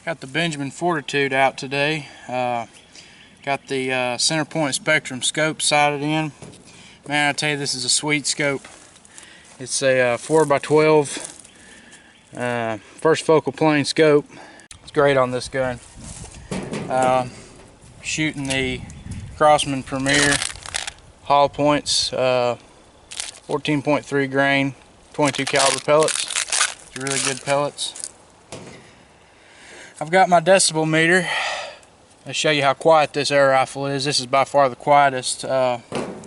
Got the Benjamin Fortitude out today. Got the Centerpoint Spectrum scope sighted in. Man, I tell you, this is a sweet scope. It's a 4x12 first focal plane scope. It's great on this gun. Shooting the Crosman Premier hollow points, 14.3 grain, 22 caliber pellets. It's really good pellets. I've got my decibel meter. I'll show you how quiet this air rifle is. This is by far the quietest air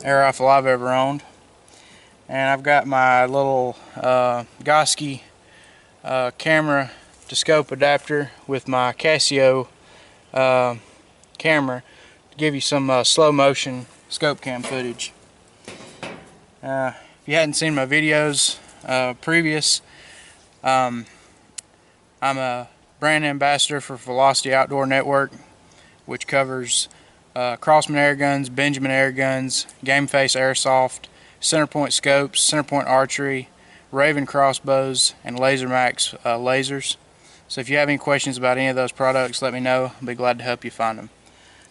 rifle I've ever owned. And I've got my little Goski camera to scope adapter with my Casio camera to give you some slow motion scope cam footage. If you hadn't seen my videos previous, I'm a brand ambassador for Velocity Outdoor Network, which covers Crossman Airguns, Benjamin Airguns, Gameface Airsoft, Centerpoint Scopes, Centerpoint Archery, Ravin Crossbows, and Lasermax lasers. So if you have any questions about any of those products, let me know. I'll be glad to help you find them.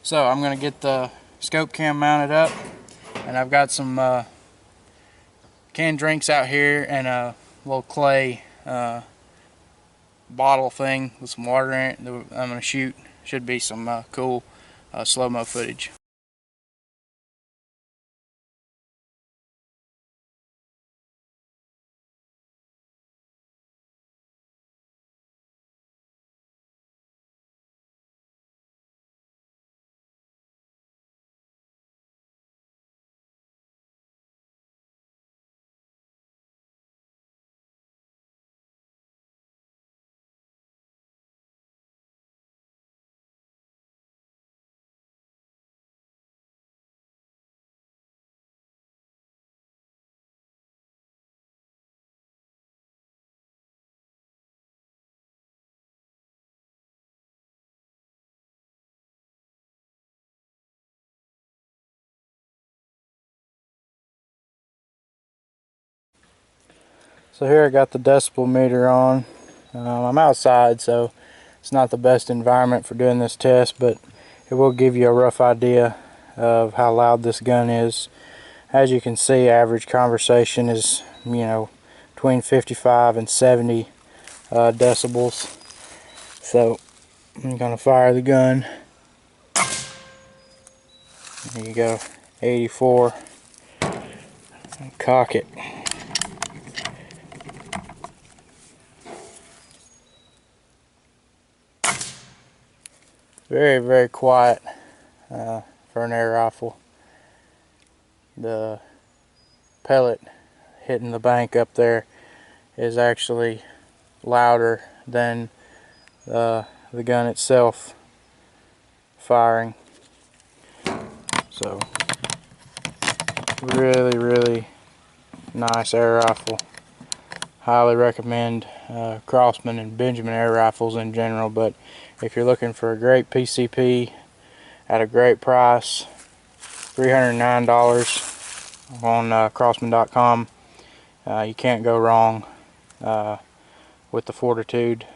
So I'm going to get the scope cam mounted up, and I've got some canned drinks out here and a little clay bottle thing with some water in it that I'm going to shoot. Should be some cool slow-mo footage. So here I got the decibel meter on. I'm outside, so it's not the best environment for doing this test, but it will give you a rough idea of how loud this gun is. As you can see, average conversation is, between 55 and 70 decibels. So I'm going to fire the gun. There you go, 84. And cock it. Very, very quiet for an air rifle. The pellet hitting the bank up there is actually louder than the gun itself firing. So really, really nice air rifle. Highly recommend Crossman and Benjamin air rifles in general, but if you're looking for a great PCP at a great price, $309 on Crossman.com, you can't go wrong with the Fortitude.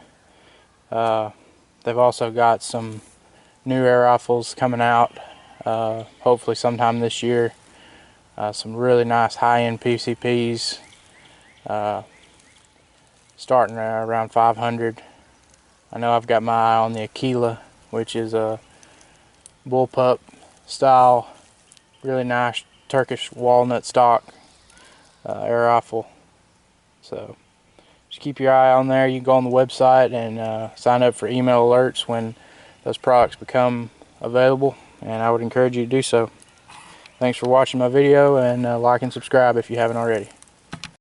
They've also got some new air rifles coming out, hopefully sometime this year. Some really nice high-end PCPs, starting around 500. I know I've got my eye on the Aquila, which is a bullpup style, really nice Turkish walnut stock air rifle. So just keep your eye on there. You can go on the website and sign up for email alerts when those products become available, and I would encourage you to do so. Thanks for watching my video, and like and subscribe if you haven't already.